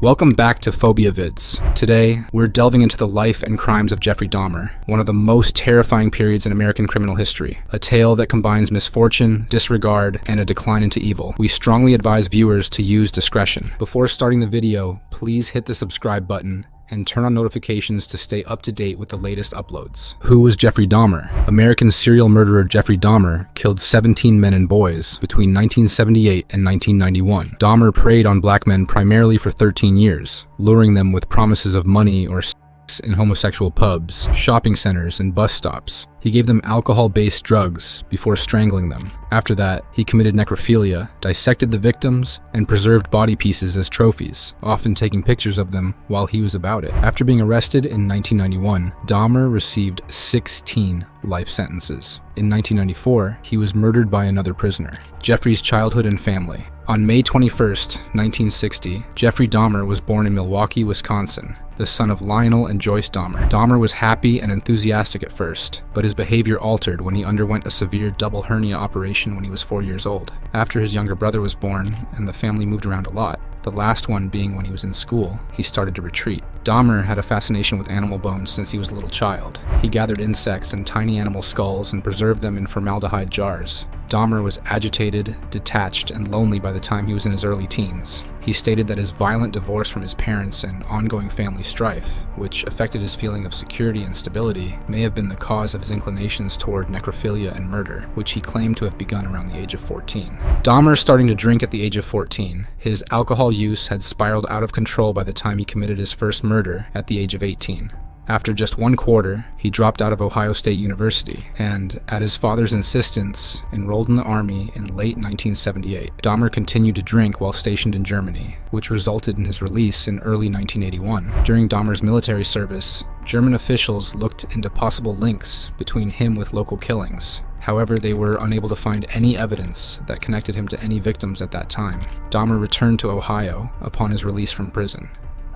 Welcome back to Phobiavids. Today, we're delving into the life and crimes of Jeffrey Dahmer, one of the most terrifying periods in American criminal history. A tale that combines misfortune, disregard, and a decline into evil. We strongly advise viewers to use discretion. Before starting the video, please hit the subscribe button and turn on notifications to stay up to date with the latest uploads. Who was Jeffrey Dahmer? American serial murderer Jeffrey Dahmer killed 17 men and boys between 1978 and 1991. Dahmer preyed on black men primarily for 13 years, luring them with promises of money or sex in homosexual pubs, shopping centers, and bus stops. He gave them alcohol-based drugs before strangling them. After that, he committed necrophilia, dissected the victims, and preserved body pieces as trophies, often taking pictures of them while he was about it. After being arrested in 1991, Dahmer received 16 life sentences. In 1994, he was murdered by another prisoner. Jeffrey's childhood and family. On May 21st, 1960, Jeffrey Dahmer was born in Milwaukee, Wisconsin, the son of Lionel and Joyce Dahmer. Dahmer was happy and enthusiastic at first, but his behavior altered when he underwent a severe double hernia operation when he was 4 years old. After his younger brother was born and the family moved around a lot, the last one being when he was in school, he started to retreat. Dahmer had a fascination with animal bones since he was a little child. He gathered insects and tiny animal skulls and preserved them in formaldehyde jars. Dahmer was agitated, detached, and lonely by the time he was in his early teens. He stated that his violent divorce from his parents and ongoing family strife, which affected his feeling of security and stability, may have been the cause of his inclinations toward necrophilia and murder, which he claimed to have begun around the age of 14. Dahmer starting to drink at the age of 14. His alcohol use had spiraled out of control by the time he committed his first murder at the age of 18. After just one quarter, he dropped out of Ohio State University and, at his father's insistence, enrolled in the Army in late 1978. Dahmer continued to drink while stationed in Germany, which resulted in his release in early 1981. During Dahmer's military service, German officials looked into possible links between him with local killings. However, they were unable to find any evidence that connected him to any victims at that time. Dahmer returned to Ohio upon his release from prison.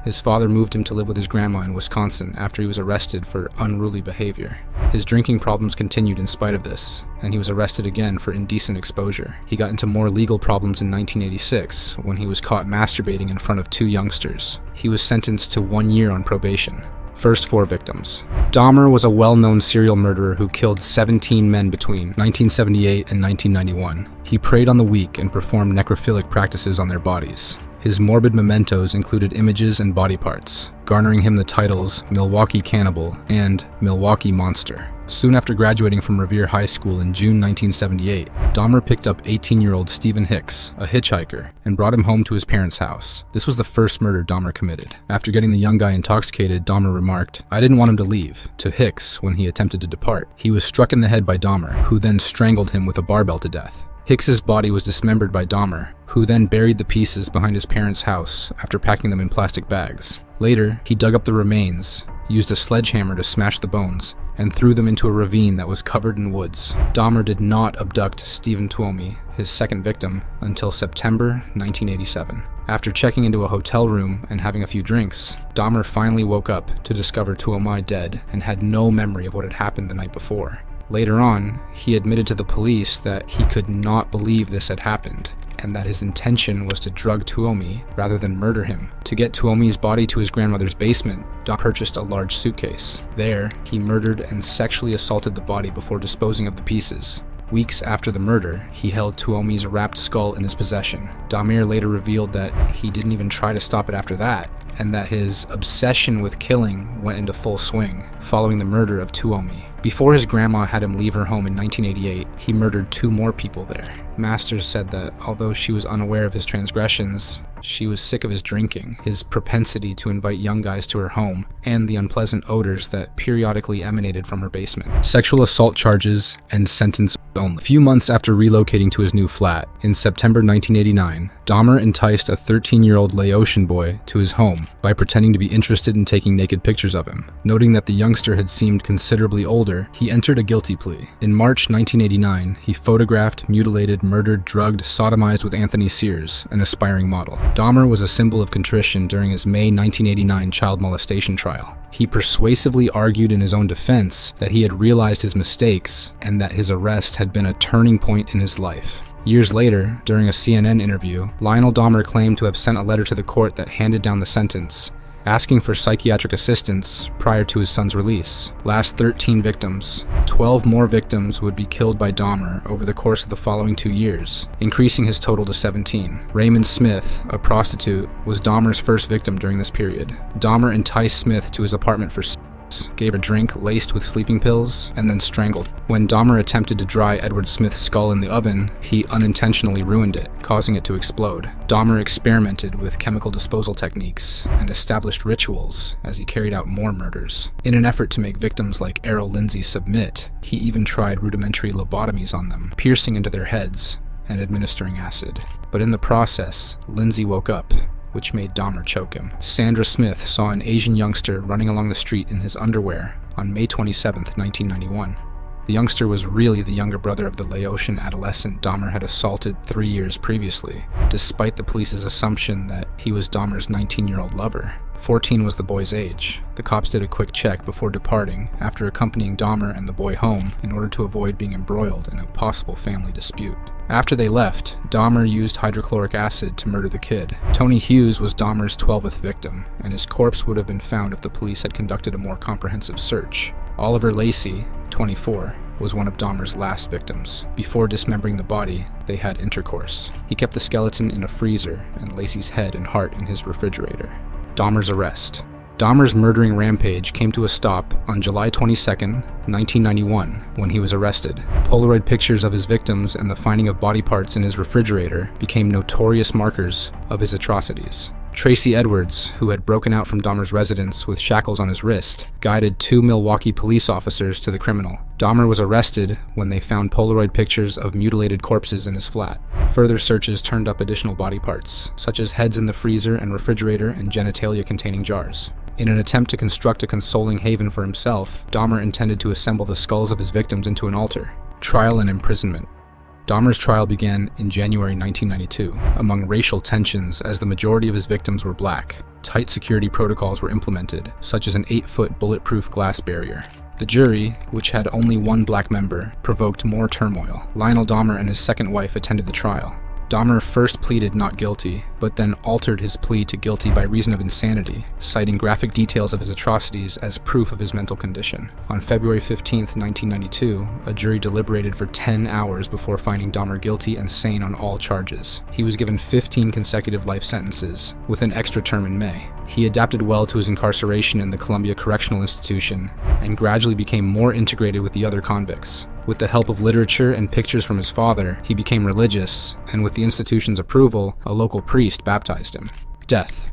His father moved him to live with his grandma in Wisconsin after he was arrested for unruly behavior. His drinking problems continued in spite of this, and he was arrested again for indecent exposure. He got into more legal problems in 1986 when he was caught masturbating in front of two youngsters. He was sentenced to 1 year on probation. First 4 victims. Dahmer was a well-known serial murderer who killed 17 men between 1978 and 1991. He preyed on the weak and performed necrophilic practices on their bodies. His morbid mementos included images and body parts, garnering him the titles Milwaukee Cannibal and Milwaukee Monster. Soon after graduating from Revere High School in June 1978, Dahmer picked up 18-year-old Stephen Hicks, a hitchhiker, and brought him home to his parents' house. This was the first murder Dahmer committed. After getting the young guy intoxicated, Dahmer remarked, "I didn't want him to leave," to Hicks when he attempted to depart. He was struck in the head by Dahmer, who then strangled him with a barbell to death. Hicks's body was dismembered by Dahmer, who then buried the pieces behind his parents' house after packing them in plastic bags. Later, he dug up the remains, used a sledgehammer to smash the bones, and threw them into a ravine that was covered in woods. Dahmer did not abduct Stephen Tuomi, his second victim, until September 1987. After checking into a hotel room and having a few drinks, Dahmer finally woke up to discover Tuomi dead and had no memory of what had happened the night before. Later on, he admitted to the police that he could not believe this had happened, and that his intention was to drug Tuomi rather than murder him. To get Tuomi's body to his grandmother's basement, Dahmer purchased a large suitcase. There, he murdered and sexually assaulted the body before disposing of the pieces. Weeks after the murder, he held Tuomi's wrapped skull in his possession. Dahmer later revealed that he didn't even try to stop it after that, and that his obsession with killing went into full swing following the murder of Tuomi. Before his grandma had him leave her home in 1988, he murdered 2 more people there. Masters said that although she was unaware of his transgressions, she was sick of his drinking, his propensity to invite young guys to her home, and the unpleasant odors that periodically emanated from her basement. Sexual assault charges and sentence only. A few months after relocating to his new flat, in September 1989, Dahmer enticed a 13-year-old Laotian boy to his home by pretending to be interested in taking naked pictures of him. Noting that the youngster had seemed considerably older, he entered a guilty plea. In March 1989, he photographed, mutilated, murdered, drugged, sodomized with Anthony Sears, an aspiring model. Dahmer was a symbol of contrition during his May 1989 child molestation trial. He persuasively argued in his own defense that he had realized his mistakes and that his arrest had been a turning point in his life. Years later, during a CNN interview, Lionel Dahmer claimed to have sent a letter to the court that handed down the sentence, asking for psychiatric assistance prior to his son's release. Last 13 victims. 12 more victims would be killed by Dahmer over the course of the following 2 years, increasing his total to 17. Raymond Smith, a prostitute, was Dahmer's first victim during this period. Dahmer enticed Smith to his apartment for gave her a drink laced with sleeping pills, and then strangled. When Dahmer attempted to dry Edward Smith's skull in the oven, he unintentionally ruined it, causing it to explode. Dahmer experimented with chemical disposal techniques and established rituals as he carried out more murders. In an effort to make victims like Errol Lindsay submit, he even tried rudimentary lobotomies on them, piercing into their heads and administering acid. But in the process, Lindsay woke up, which made Dahmer choke him. Sandra Smith saw an Asian youngster running along the street in his underwear on May 27, 1991. The youngster was really the younger brother of the Laotian adolescent Dahmer had assaulted 3 years previously, despite the police's assumption that he was Dahmer's 19-year-old lover. 14 was the boy's age. The cops did a quick check before departing, after accompanying Dahmer and the boy home in order to avoid being embroiled in a possible family dispute. After they left, Dahmer used hydrochloric acid to murder the kid. Tony Hughes was Dahmer's 12th victim, and his corpse would have been found if the police had conducted a more comprehensive search. Oliver Lacey, 24, was one of Dahmer's last victims. Before dismembering the body, they had intercourse. He kept the skeleton in a freezer and Lacey's head and heart in his refrigerator. Dahmer's arrest. Dahmer's murdering rampage came to a stop on July 22, 1991, when he was arrested. Polaroid pictures of his victims and the finding of body parts in his refrigerator became notorious markers of his atrocities. Tracy Edwards, who had broken out from Dahmer's residence with shackles on his wrist, guided 2 Milwaukee police officers to the criminal. Dahmer was arrested when they found Polaroid pictures of mutilated corpses in his flat. Further searches turned up additional body parts, such as heads in the freezer and refrigerator and genitalia containing jars. In an attempt to construct a consoling haven for himself, Dahmer intended to assemble the skulls of his victims into an altar. Trial and imprisonment. Dahmer's trial began in January 1992, among racial tensions as the majority of his victims were black. Tight security protocols were implemented, such as an 8-foot bulletproof glass barrier. The jury, which had only one black member, provoked more turmoil. Lionel Dahmer and his second wife attended the trial. Dahmer first pleaded not guilty, but then altered his plea to guilty by reason of insanity, citing graphic details of his atrocities as proof of his mental condition. On February 15, 1992, a jury deliberated for 10 hours before finding Dahmer guilty and sane on all charges. He was given 15 consecutive life sentences, with an extra term in May. He adapted well to his incarceration in the Columbia Correctional Institution and gradually became more integrated with the other convicts. With the help of literature and pictures from his father, he became religious, and with the institution's approval, a local priest baptized him. Death.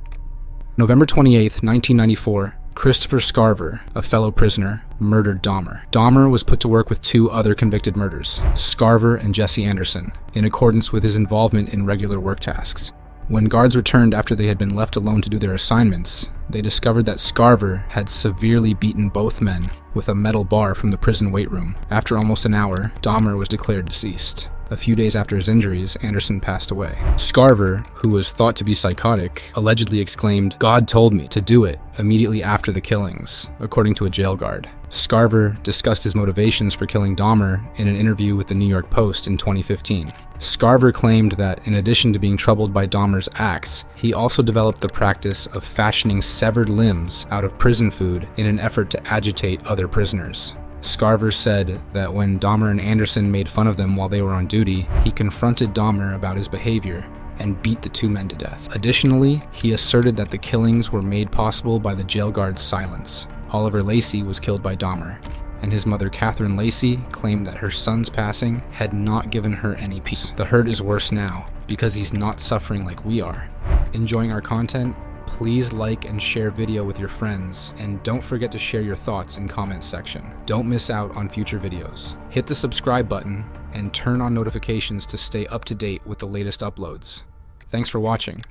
November 28, 1994, Christopher Scarver, a fellow prisoner, murdered Dahmer. Dahmer was put to work with 2 other convicted murders, Scarver and Jesse Anderson, in accordance with his involvement in regular work tasks. When guards returned after they had been left alone to do their assignments, they discovered that Scarver had severely beaten both men with a metal bar from the prison weight room. After almost an hour, Dahmer was declared deceased. A few days after his injuries, Anderson passed away. Scarver, who was thought to be psychotic, allegedly exclaimed, "God told me to do it," immediately after the killings, according to a jail guard. Scarver discussed his motivations for killing Dahmer in an interview with the New York Post in 2015. Scarver claimed that in addition to being troubled by Dahmer's acts, he also developed the practice of fashioning severed limbs out of prison food in an effort to agitate other prisoners. Scarver said that when Dahmer and Anderson made fun of them while they were on duty, he confronted Dahmer about his behavior and beat the 2 men to death. Additionally, he asserted that the killings were made possible by the jail guard's silence. Oliver Lacey was killed by Dahmer, and his mother Catherine Lacey claimed that her son's passing had not given her any peace. The hurt is worse now, because he's not suffering like we are. Enjoying our content? Please like and share video with your friends, and don't forget to share your thoughts in comments section. Don't miss out on future videos. Hit the subscribe button and turn on notifications to stay up to date with the latest uploads. Thanks for watching.